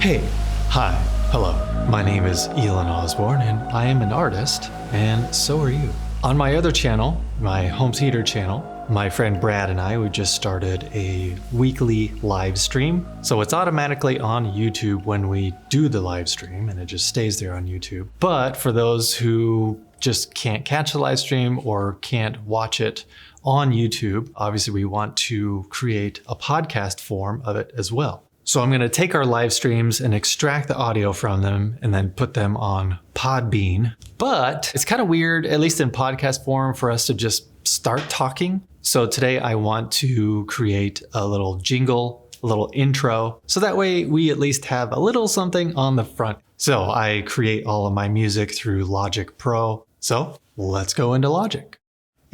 Hey, hi, hello. My name is Elon Osborne and I am an artist, and so are you. On my other channel, my home theater channel, my friend Brad and we just started a weekly live stream. So it's automatically on YouTube when we do the live stream and it just stays there on YouTube. But for those who just can't catch the live stream or can't watch it on YouTube, obviously we want to create a podcast form of it as well. So I'm going to take our live streams and extract the audio from them and then put them on Podbean. But it's kind of weird, at least in podcast form, for us to just start talking. So today I want to create a little jingle, a little intro, so that way we at least have a little something on the front. So I create all of my music through Logic Pro. So let's go into Logic.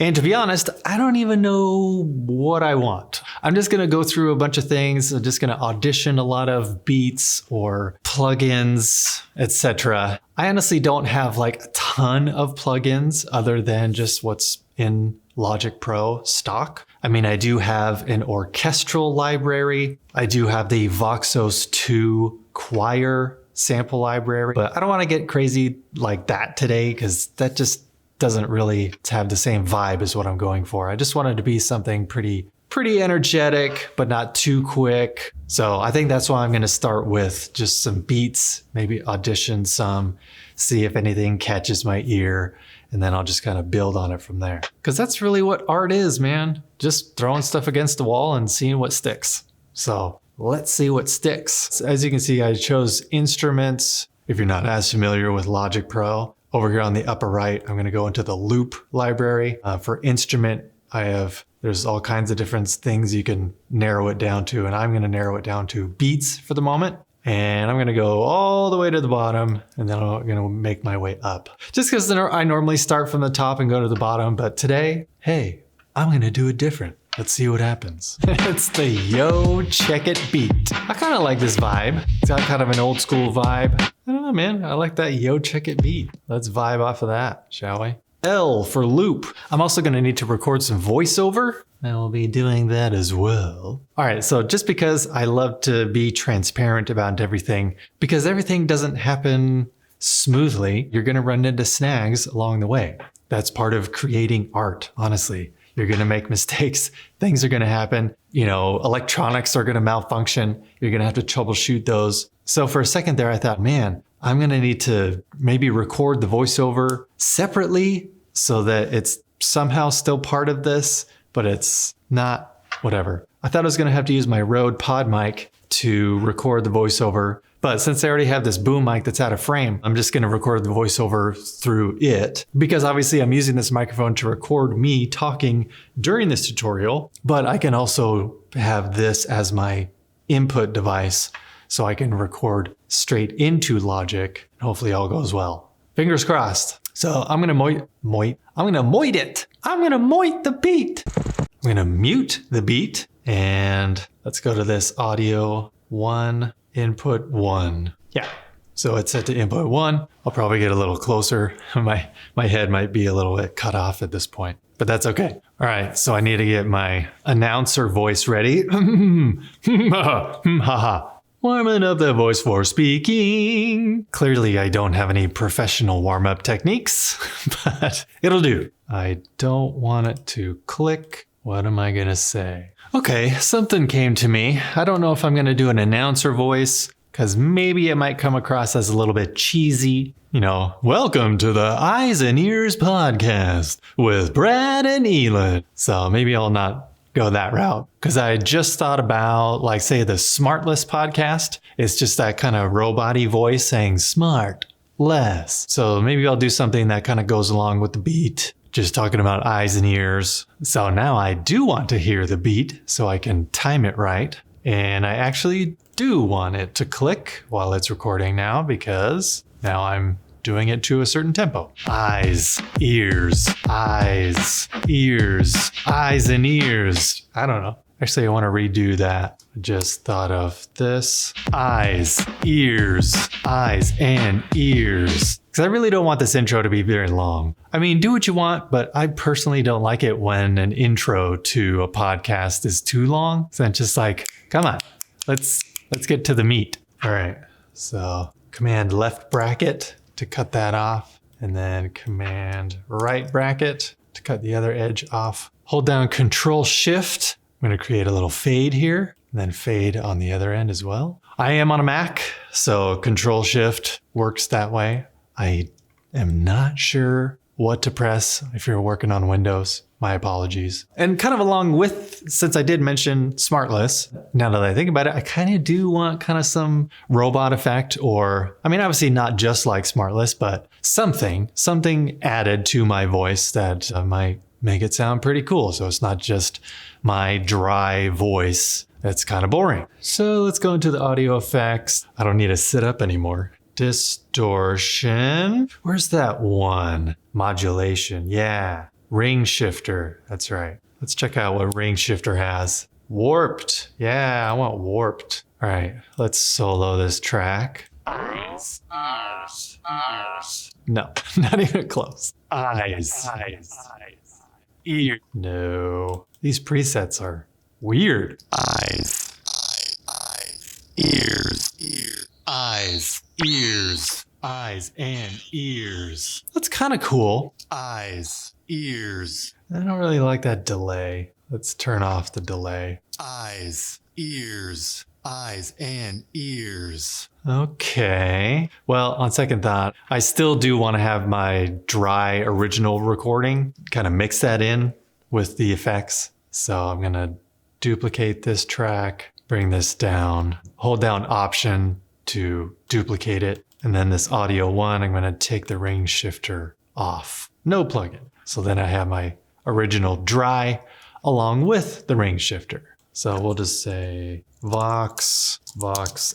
And to be honest, I don't even know what I want. I'm just going to go through a bunch of things. I'm just going to audition a lot of beats or plugins, etc. I honestly don't have like a ton of plugins other than just what's in Logic Pro stock. I mean, I do have an orchestral library. I do have the Voxos 2 choir sample library, but I don't want to get crazy like that today because that just doesn't really have the same vibe as what I'm going for. I just wanted to be something pretty energetic, but not too quick. So I think that's why I'm going to start with just some beats, maybe audition some, see if anything catches my ear, and then I'll just kind of build on it from there. Because that's really what art is, man. Just throwing stuff against the wall and seeing what sticks. So let's see what sticks. So as you can see, I chose instruments. If you're not as familiar with Logic Pro, over here on the upper right, I'm going to go into the loop library. For instrument, there's all kinds of different things you can narrow it down to, and I'm going to narrow it down to beats for the moment. And I'm going to go all the way to the bottom, and then I'm going to make my way up. Just because I normally start from the top and go to the bottom, but today, hey, I'm going to do it different. Let's see what happens. It's the Yo Check It beat. I kind of like this vibe. It's got kind of an old school vibe. I don't know, man. I like that Yo Check It beat. Let's vibe off of that, shall we? L for loop. I'm also going to need to record some voiceover. I will be doing that as well. All right, so just because I love to be transparent about everything, because everything doesn't happen smoothly, you're going to run into snags along the way. That's part of creating art, honestly. You're going to make mistakes. Things are going to happen. You know, electronics are going to malfunction. You're going to have to troubleshoot those. So for a second there, I thought, man, I'm going to need to maybe record the voiceover separately so that it's somehow still part of this, but it's not, whatever. I thought I was going to have to use my Rode Pod mic to record the voiceover. But since I already have this boom mic that's out of frame, I'm just going to record the voiceover through it, because obviously I'm using this microphone to record me talking during this tutorial, but I can also have this as my input device so I can record straight into Logic and hopefully all goes well. Fingers crossed. So I'm going to moit it. I'm going to moit the beat. I'm going to mute the beat, and let's go to this audio 1. Input 1. Yeah. So it's set to input 1. I'll probably get a little closer. My head might be a little bit cut off at this point, but that's okay. All right. So I need to get my announcer voice ready. Warming up the voice for speaking. Clearly, I don't have any professional warm-up techniques, but it'll do. I don't want it to click. What am I going to say? Okay, something came to me. I don't know if I'm going to do an announcer voice, because maybe it might come across as a little bit cheesy. You know, welcome to the Eyes and Ears podcast with Brad and Elon. So maybe I'll not go that route, because I just thought about, like, say, the Smartless podcast. It's just that kind of robot-y voice saying smart less. So maybe I'll do something that kind of goes along with the beat. Just talking about eyes and ears. So now I do want to hear the beat so I can time it right. And I actually do want it to click while it's recording now, because now I'm doing it to a certain tempo. Eyes, ears, eyes, ears, eyes and ears. I don't know. Actually, I want to redo that. I just thought of this. Eyes, ears, eyes and ears. Because I really don't want this intro to be very long. I mean, do what you want, but I personally don't like it when an intro to a podcast is too long. So I'm just like, come on, let's get to the meat. All right, So command left bracket to cut that off, and then command right bracket to cut the other edge off. Hold down Control Shift. I'm going to create a little fade here, and then fade on the other end as well. I am on a Mac, so Control Shift works that way. I am not sure what to press if you're working on Windows. My apologies. And kind of along with, since I did mention Smartless, now that I think about it, I kind of do want kind of some robot effect, or, I mean, obviously not just like Smartless, but something added to my voice that might make it sound pretty cool. So it's not just my dry voice that's kind of boring. So let's go into the audio effects. I don't need to sit up anymore. Distortion. Where's that one? Modulation. Yeah. Ring shifter. That's right. Let's check out what ring shifter has. Warped. Yeah, I want warped. All right, let's solo this track. Eyes. No, not even close. Eyes. Ear. No. These presets are weird. Eyes. Ears. Eyes. Ears. Eyes and ears. That's kind of cool. Eyes. Ears. I don't really like that delay. Let's turn off the delay. Eyes. Ears. Eyes and ears. Okay. Well, on second thought, I still do want to have my dry original recording, kind of mix that in with the effects. So I'm going to duplicate this track, bring this down, hold down Option to duplicate it. And then this audio one, I'm going to take the ring shifter off. No plugin. So then I have my original dry along with the ring shifter. So we'll just say Vox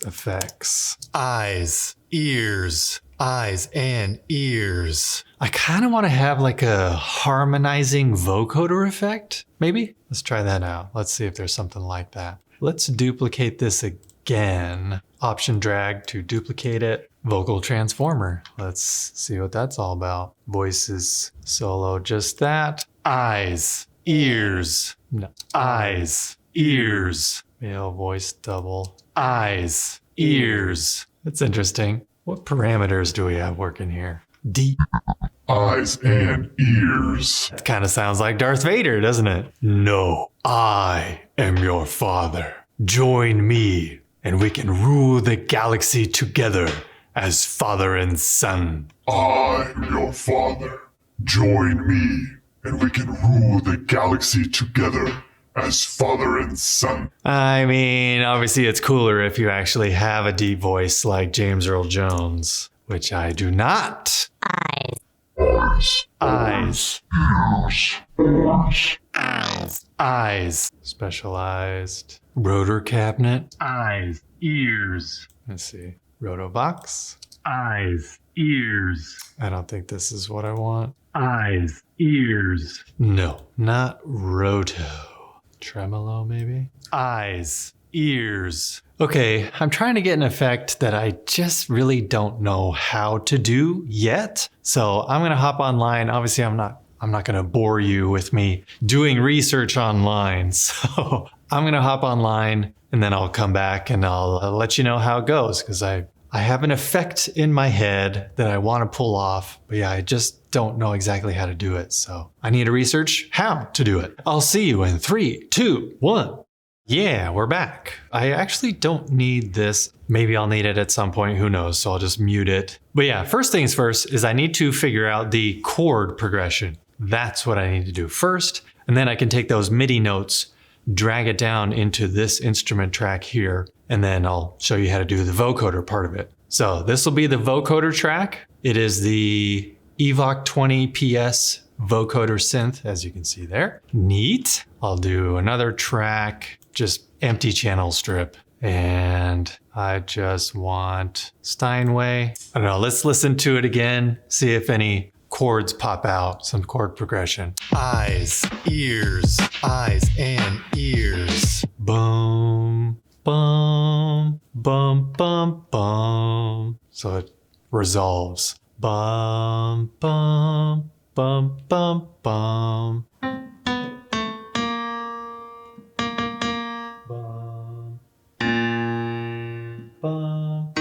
effects, eyes, ears, eyes and ears. I kind of want to have like a harmonizing vocoder effect, maybe? Let's try that out. Let's see if there's something like that. Let's duplicate this again. Option drag to duplicate it. Vocal transformer. Let's see what that's all about. Voices, solo, just that. Eyes, ears, no. Eyes, ears. Male voice double. Eyes, ears. That's interesting. What parameters do we have working here? Deep. Eyes and ears. That kind of sounds like Darth Vader, doesn't it? No, I am your father. Join me and we can rule the galaxy together as father and son. I am your father. Join me, and we can rule the galaxy together as father and son. I mean, obviously it's cooler if you actually have a deep voice like James Earl Jones, which I do not. Eyes. Eyes. Ears. Ears. Eyes. Eyes. Specialized. Rotor cabinet. Eyes. Ears. Let's see. Rotobox. Eyes. Ears. I don't think this is what I want. Eyes. Ears. No, not roto. Tremolo, maybe? Eyes. Ears. Okay, I'm trying to get an effect that I just really don't know how to do yet. So I'm gonna hop online. Obviously, I'm not gonna bore you with me doing research online. So I'm gonna hop online and then I'll come back and I'll let you know how it goes, because I have an effect in my head that I want to pull off, but yeah, I just don't know exactly how to do it. So I need to research how to do it. I'll see you in 3, 2, 1. Yeah, we're back. I actually don't need this. Maybe I'll need it at some point, who knows, so I'll just mute it. But yeah, first things first is I need to figure out the chord progression. That's what I need to do first, and then I can take those MIDI notes, drag it down into this instrument track here, and then I'll show you how to do the vocoder part of it. So this will be the vocoder track. It is the Evoc 20 PS vocoder synth, as you can see there. Neat. I'll do another track, just empty channel strip. And I just want Steinway. I don't know, let's listen to it again, see if any chords pop out, some chord progression. Eyes, ears, eyes and ears. Boom, bum, bum, bum, bum. So it resolves. Bum, bum, bum, bum, bum. Bum, bum,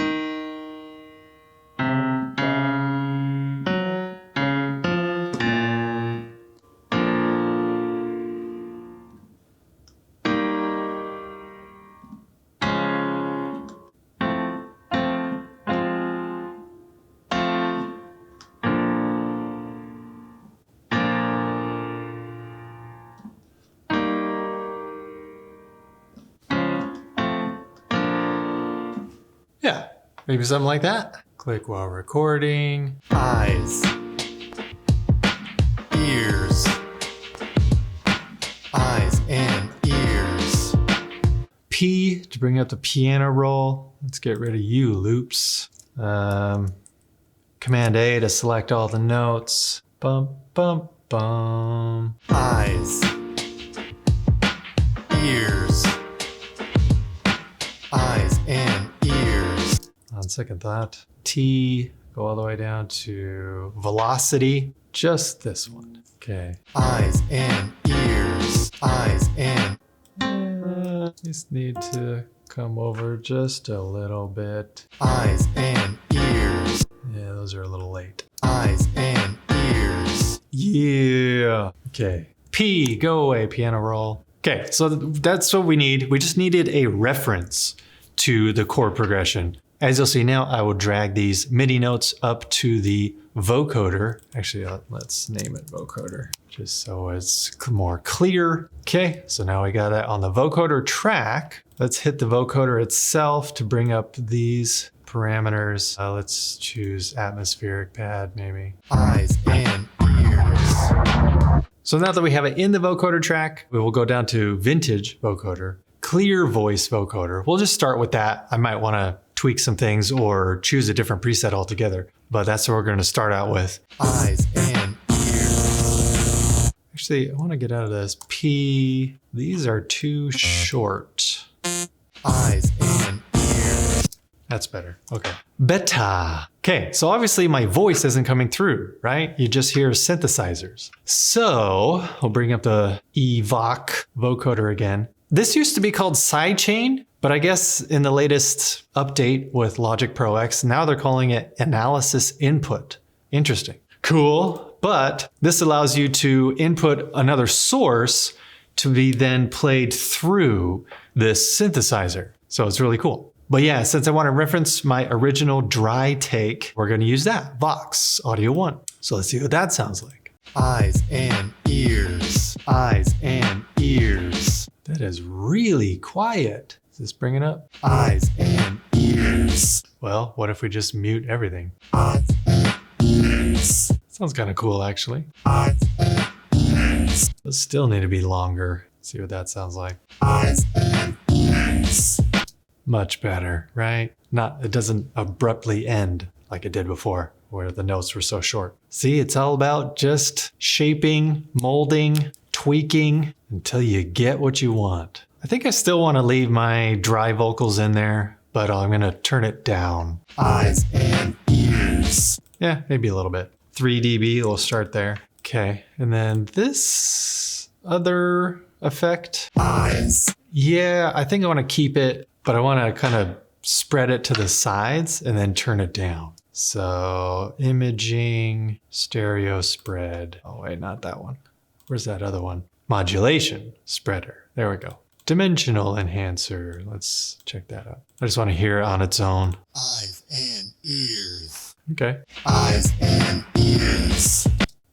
Yeah, maybe something like that. Click while recording. Eyes. Ears. Eyes and ears. P to bring up the piano roll. Let's get rid of you, loops. Command A to select all the notes. Bum, bum, bum. Eyes. Ears. Eyes and ears. On second thought, T, go all the way down to velocity. Just this one. Okay. Eyes and ears. Eyes and just need to come over just a little bit. Eyes and ears. Yeah, those are a little late. Eyes and ears. Yeah. Okay. P, go away, piano roll. Okay, so that's what we need. We just needed a reference to the chord progression. As you'll see now, I will drag these MIDI notes up to the vocoder. Actually, let's name it vocoder, just so it's more clear. Okay, so now we got that on the vocoder track. Let's hit the vocoder itself to bring up these parameters. Let's choose atmospheric pad, maybe. Eyes and ears. So now that we have it in the vocoder track, we will go down to vintage vocoder, clear voice vocoder. We'll just start with that. I might want to tweak some things or choose a different preset altogether, but that's what we're going to start out with. Eyes and ears. Actually, I want to get out of this P. These are too short. Eyes and ears. That's better. Okay. Beta. Okay, so obviously my voice isn't coming through, right? You just hear synthesizers. So we'll bring up the evoc vocoder again. This used to be called sidechain, but I guess in the latest update with Logic Pro X, now they're calling it analysis input. Interesting. Cool, but this allows you to input another source to be then played through this synthesizer. So it's really cool. But yeah, since I want to reference my original dry take, we're going to use that, Vox Audio 1. So let's see what that sounds like. Eyes and ears. Eyes and ears. That is really quiet. Is this bringing up? Eyes and ears. Well, what if we just mute everything? Eyes and ears. Sounds kind of cool, actually. Eyes and ears. But still need to be longer. Let's see what that sounds like. Eyes and ears. Much better, right? It doesn't abruptly end like it did before, where the notes were so short. See, it's all about just shaping, molding, tweaking until you get what you want. I think I still want to leave my dry vocals in there, but I'm going to turn it down. Eyes and ears. Yeah, maybe a little bit. 3 dB, we'll start there. Okay, and then this other effect. Eyes. Yeah, I think I want to keep it, but I want to kind of spread it to the sides and then turn it down. So imaging, stereo spread. Oh wait, not that one. Where's that other one? Modulation spreader. There we go. Dimensional enhancer. Let's check that out. I just want to hear it on its own. Eyes and ears. Okay. Eyes and ears.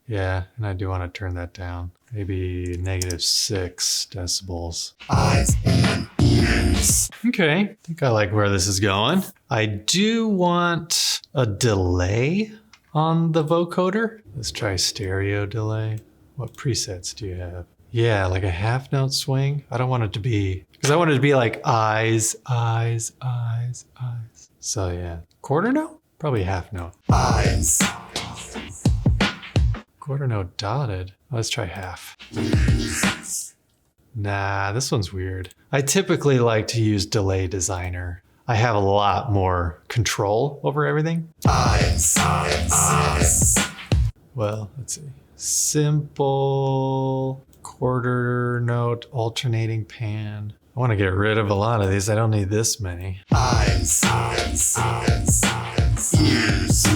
Yeah, and I do want to turn that down. Maybe -6 decibels. Eyes and ears. Okay, I think I like where this is going. I do want a delay on the vocoder. Let's try stereo delay. What presets do you have? Yeah, like a half note swing. I don't want it to be, because I want it to be like eyes, eyes, eyes, eyes. So yeah, quarter note? Probably half note. Eyes. Quarter note dotted. Let's try half. Nah, this one's weird. I typically like to use Delay Designer. I have a lot more control over everything. Eyes. Well, let's see. Simple quarter note alternating pan. I want to get rid of a lot of these. I don't need this many. Eyes. Ears.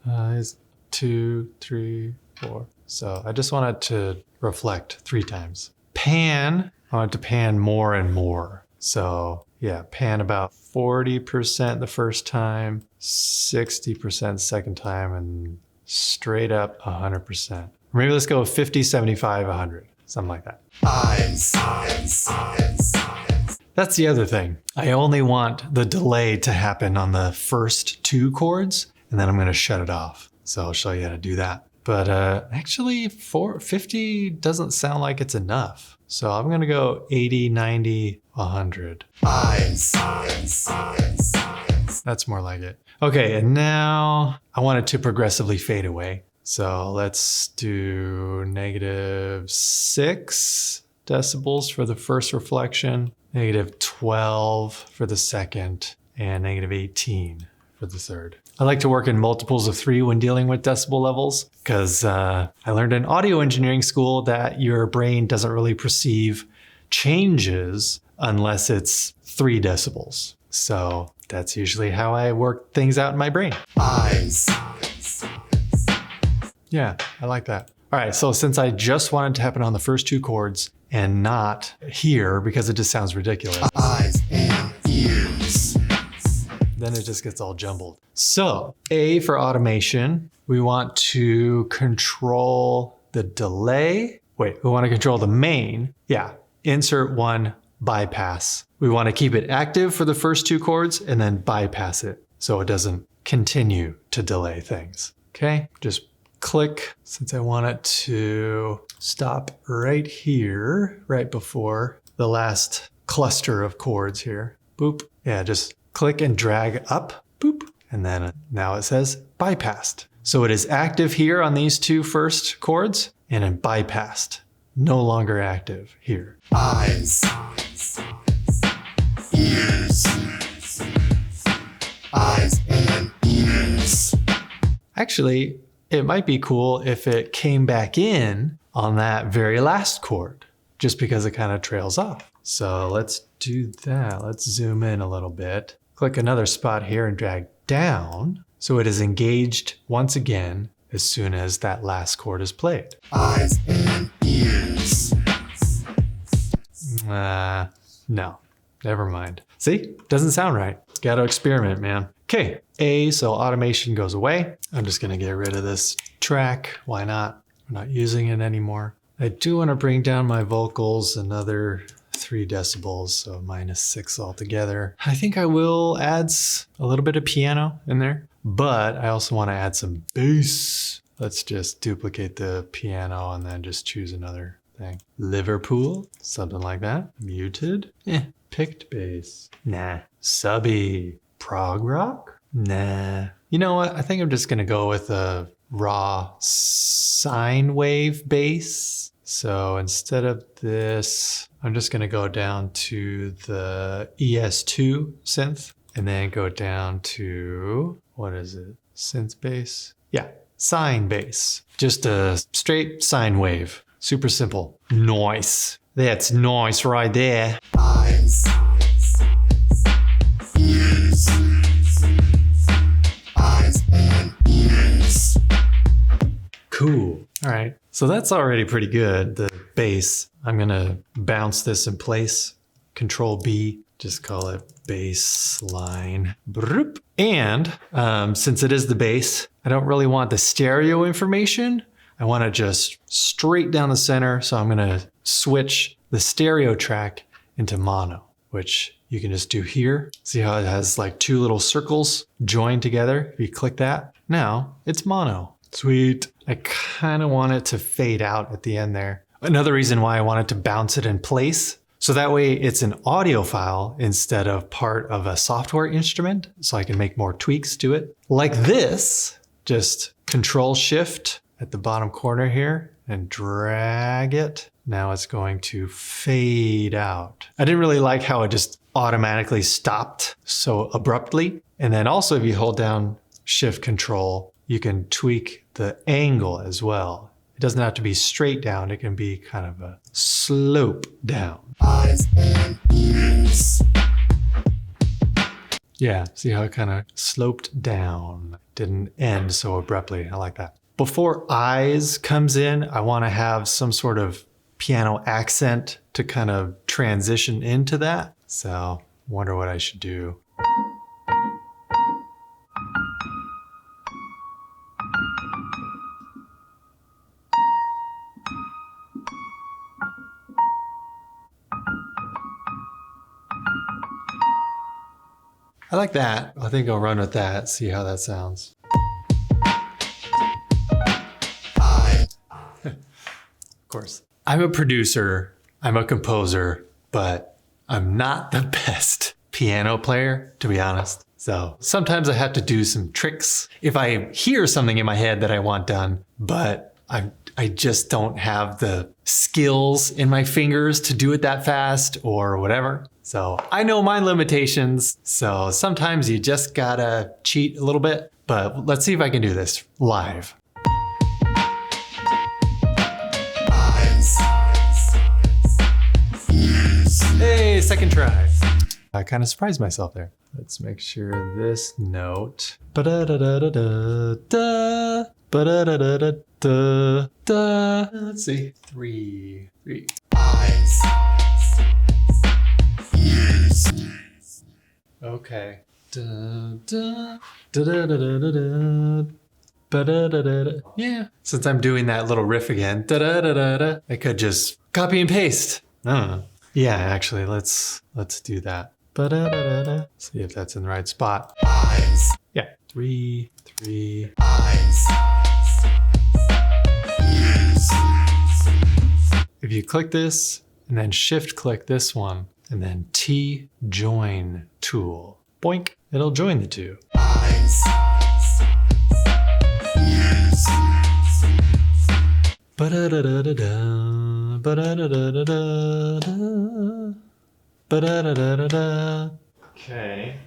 Eyes. 2, 3, 4. So I just want it to reflect 3 times. Pan, I want it to pan more and more. So yeah, pan about 40% the first time, 60% second time, and straight up 100%. Maybe let's go 50, 75, 100, something like that. Eyes. That's the other thing. I only want the delay to happen on the first 2 chords, and then I'm going to shut it off. So I'll show you how to do that. But actually 450 doesn't sound like it's enough. So I'm going to go 80, 90, 100. Eyes. That's more like it. Okay, and now I want it to progressively fade away. So let's do -6 decibels for the first reflection, -12 for the second, and -18 for the third. I like to work in multiples of 3 when dealing with decibel levels because I learned in audio engineering school that your brain doesn't really perceive changes unless it's 3 decibels. So that's usually how I work things out in my brain. Eyes. Yeah, I like that. All right, so since I just want it to happen on the first 2 chords and not here because it just sounds ridiculous. Eyes and ears. Then it just gets all jumbled. So A for automation, we want to control the delay. Wait, we want to control the main. Yeah, insert 1, bypass. We want to keep it active for the first 2 chords and then bypass it so it doesn't continue to delay things. Okay, just click since I want it to stop right here, right before the last cluster of chords here. Boop. Yeah, just click and drag up. Boop. And then now it says bypassed. So it is active here on these 2 first chords and then bypassed. No longer active here. Eyes. Ears. Eyes and ears. Actually, it might be cool if it came back in on that very last chord, just because it kind of trails off. So let's do that. Let's zoom in a little bit. Click another spot here and drag down so it is engaged once again as soon as that last chord is played. Eyes and ears. No, never mind. See, doesn't sound right. Got to experiment, man. Okay, A, so automation goes away. I'm just gonna get rid of this track. Why not? I'm not using it anymore. I do want to bring down my vocals another 3 decibels, so -6 altogether. I think I will add a little bit of piano in there, but I also want to add some bass. Let's just duplicate the piano and then just choose another thing. Liverpool, something like that. Muted, picked bass. Nah. Subby. Prog rock? Nah. You know what? I think I'm just gonna go with a raw sine wave bass. So instead of this, I'm just gonna go down to the ES2 synth and then go down to, what is it? Synth bass? Yeah, sine bass. Just a straight sine wave. Super simple. Nice. That's nice right there. Eyes. Ears. Eyes and ears. Cool. All right. So that's already pretty good. The bass. I'm going to bounce this in place. Control B. Just call it bass line. And since it is the bass, I don't really want the stereo information. I want to just straight down the center. So I'm going to switch the stereo track into mono, which you can just do here. See how it has like 2 little circles joined together? If you click that, now it's mono. Sweet. I kind of want it to fade out at the end there. Another reason why I wanted to bounce it in place, so that way it's an audio file instead of part of a software instrument, so I can make more tweaks to it. Like this, just Control Shift at the bottom corner here and drag it. Now it's going to fade out. I didn't really like how it just automatically stopped so abruptly. And then also if you hold down Shift Control, you can tweak the angle as well. It doesn't have to be straight down. It can be kind of a slope down. Eyes and ears. Yeah, see how it kind of sloped down. Didn't end so abruptly. I like that. Before eyes comes in, I want to have some sort of piano accent to kind of transition into that. So, wonder what I should do. I like that. I think I'll run with that, see how that sounds. Of course. I'm a producer, I'm a composer, but I'm not the best piano player, to be honest. So sometimes I have to do some tricks if I hear something in my head that I want done, but I just don't have the skills in my fingers to do it that fast or whatever. So I know my limitations. So sometimes you just gotta cheat a little bit, but let's see if I can do this live. Hey, second try. I kind of surprised myself there. Let's make sure this note. Ba-da-da-da-da-da, ba-da-da-da-da-da. Let's see. Three. Okay. Ba-da-da-da-da-da. Yeah. Since I'm doing that little riff again, da-da-da-da-da, I could just copy and paste. I don't know. Yeah, actually, let's do that. Ba-da-da-da-da. See if that's in the right spot. Yeah. 3. If you click this and then shift click this one and then T join tool, boink, it'll join the two. Ba-da-da-da-da-da, ba-da-da-da-da-da, ba-da-da-da-da-da. Okay.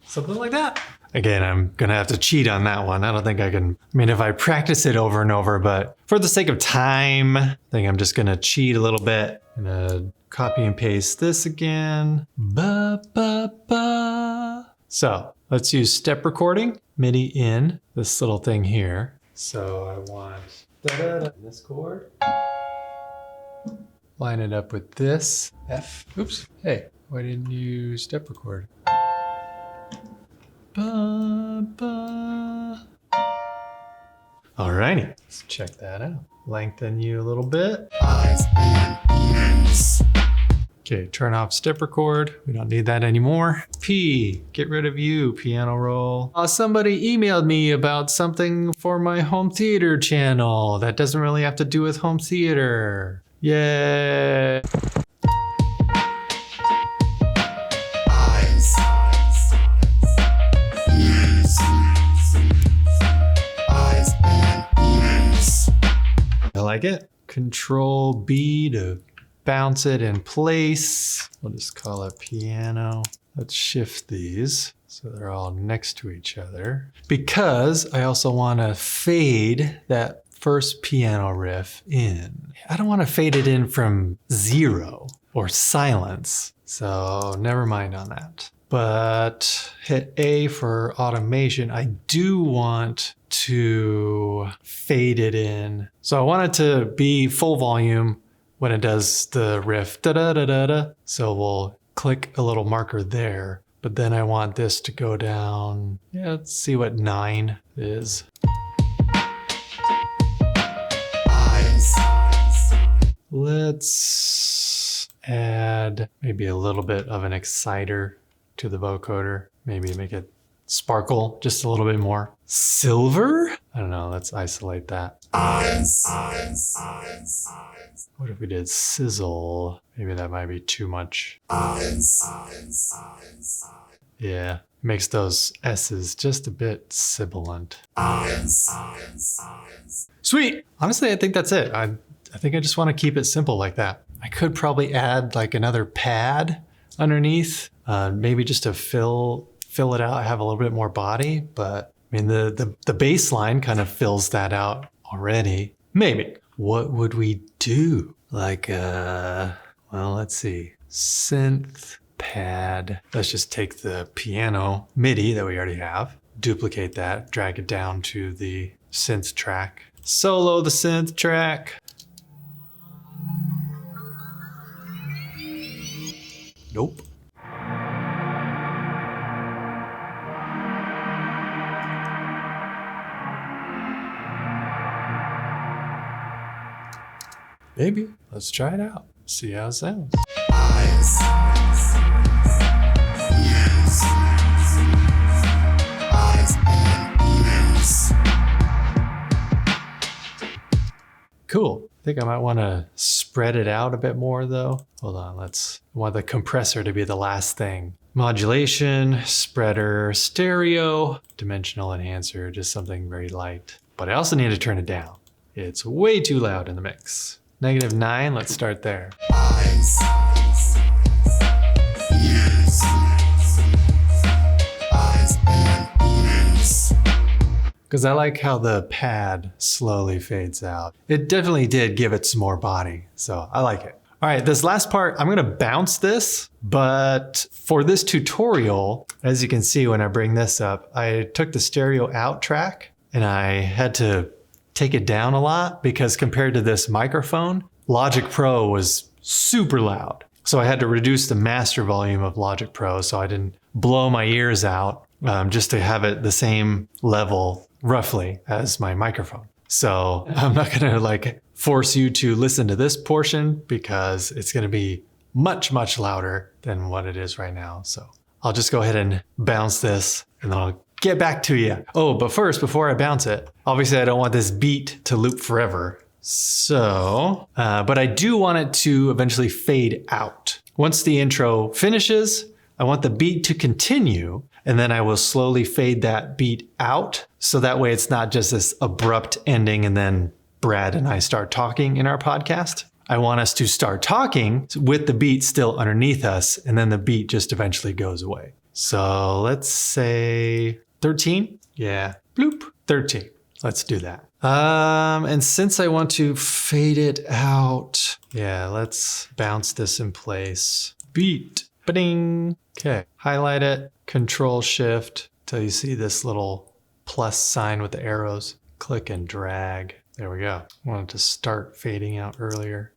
Something like that. Again, I'm gonna have to cheat on that one. I don't think I can, I mean, if I practice it over and over, but for the sake of time, I think I'm just gonna cheat a little bit. I'm gonna copy and paste this again. Ba, ba, ba. So let's use step recording, MIDI in this little thing here. So I want this chord. Line it up with this F. Oops. Hey, why didn't you step record? Ba, ba. Alrighty, let's check that out. Lengthen you a little bit. Okay, turn off step record. We don't need that anymore. P, get rid of you, piano roll. Somebody emailed me about something for my home theater channel that doesn't really have to do with home theater. Yay! I like it. Control B to bounce it in place. We'll just call it piano. Let's shift these so they're all next to each other. Because I also want to fade that first piano riff in. I don't want to fade it in from 0 or silence. So never mind on that. But hit A for automation. I do want to fade it in. So I want it to be full volume when it does the riff. Da-da-da-da-da. So we'll click a little marker there. But then I want this to go down. Yeah, let's see what 9 is. Let's add maybe a little bit of an exciter to the vocoder. Maybe make it sparkle just a little bit more. Silver? I don't know, let's isolate that. What if we did sizzle? Maybe that might be too much. Yeah, makes those S's just a bit sibilant. Sweet! Honestly, I think that's it. I think I just want to keep it simple like that. I could probably add like another pad underneath, maybe just to fill it out, have a little bit more body, but I mean, the bass line kind of fills that out already. Maybe. What would we do? Like, well, let's see. Synth pad. Let's just take the piano MIDI that we already have, duplicate that, drag it down to the synth track. Solo the synth track. Nope. Maybe. Let's try it out. See how it sounds. Eyes, ears, eyes and ears. Cool. I think I might want to spread it out a bit more though. Hold on, I want the compressor to be the last thing. Modulation, spreader, stereo, dimensional enhancer, just something very light. But I also need to turn it down. It's way too loud in the mix. -9, let's start there. Eyes, ears, eyes and ears. Because I like how the pad slowly fades out. It definitely did give it some more body, so I like it. All right, this last part, I'm gonna bounce this, but for this tutorial, as you can see when I bring this up, I took the stereo out track and I had to take it down a lot because compared to this microphone, Logic Pro was super loud. So I had to reduce the master volume of Logic Pro so I didn't blow my ears out, just to have it the same level roughly as my microphone. So I'm not gonna like force you to listen to this portion because it's gonna be much, much louder than what it is right now. So I'll just go ahead and bounce this and then I'll get back to you. Oh, but first, before I bounce it, obviously I don't want this beat to loop forever. So, but I do want it to eventually fade out. Once the intro finishes, I want the beat to continue, and then I will slowly fade that beat out. So that way it's not just this abrupt ending and then Brad and I start talking in our podcast. I want us to start talking with the beat still underneath us, and then the beat just eventually goes away. So let's say 13. Yeah, bloop, 13. Let's do that. And since I want to fade it out, yeah, let's bounce this in place. Beat, ba-ding. Okay, highlight it, Control Shift till you see this little plus sign with the arrows. Click and drag. There we go. Wanted to start fading out earlier.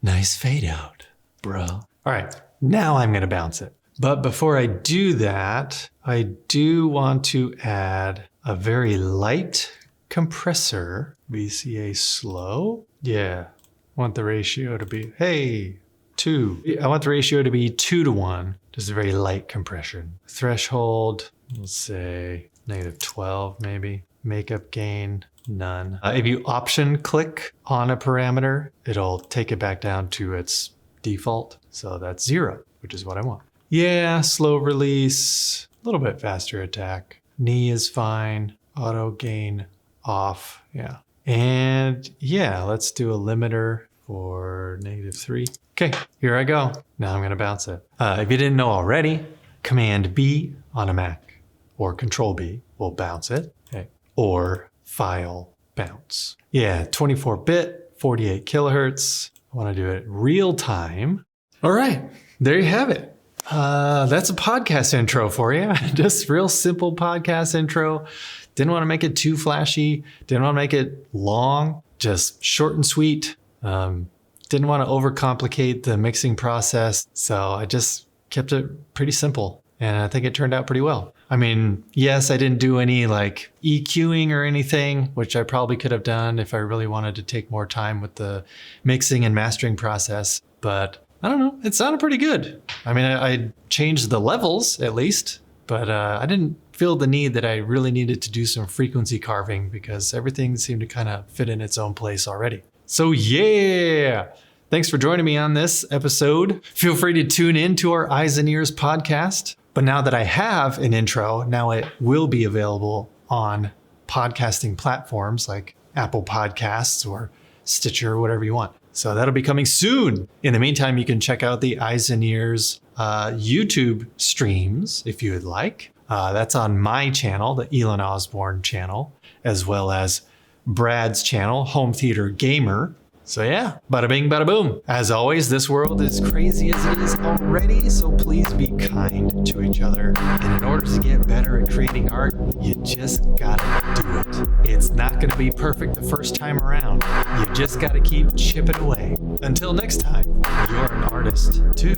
Nice fade out, bro. All right, now I'm gonna bounce it. But before I do that, I do want to add a very light compressor, VCA slow. Yeah, I want the ratio to be, 2. I want the ratio to be 2:1, just a very light compression. Threshold, let's say -12 maybe. Makeup gain, none. If you option click on a parameter, it'll take it back down to its default. So that's 0, which is what I want. Yeah, slow release, a little bit faster attack. Knee is fine, auto gain off, yeah. And yeah, let's do a limiter for -3. Okay, here I go. Now I'm gonna bounce it. If you didn't know already, Command B on a Mac or Control B will bounce it, okay. Or File Bounce. Yeah, 24-bit, 48 kilohertz. I wanna do it real time. All right, there you have it. That's a podcast intro for you. Just real simple podcast intro. Didn't want to make it too flashy. Didn't want to make it long. Just short and sweet. Didn't want to overcomplicate the mixing process. So I just kept it pretty simple. And I think it turned out pretty well. I mean, yes, I didn't do any like EQing or anything, which I probably could have done if I really wanted to take more time with the mixing and mastering process. But I don't know, it sounded pretty good. I mean, I changed the levels at least, but I didn't feel the need that I really needed to do some frequency carving because everything seemed to kind of fit in its own place already. So yeah, thanks for joining me on this episode. Feel free to tune in to our Eyes and Ears podcast. But now that I have an intro, now it will be available on podcasting platforms like Apple Podcasts or Stitcher or whatever you want. So that'll be coming soon. In the meantime, you can check out the Eyes and Ears YouTube streams if you would like. That's on my channel, the Elon Osborne channel, as well as Brad's channel, Home Theater Gamer. So yeah, bada bing, bada boom. As always, this world is crazy as it is already, so please be kind to each other. And in order to get better at creating art, you just gotta do it. It's not gonna be perfect the first time around. You just gotta keep chipping away. Until next time, you're an artist too.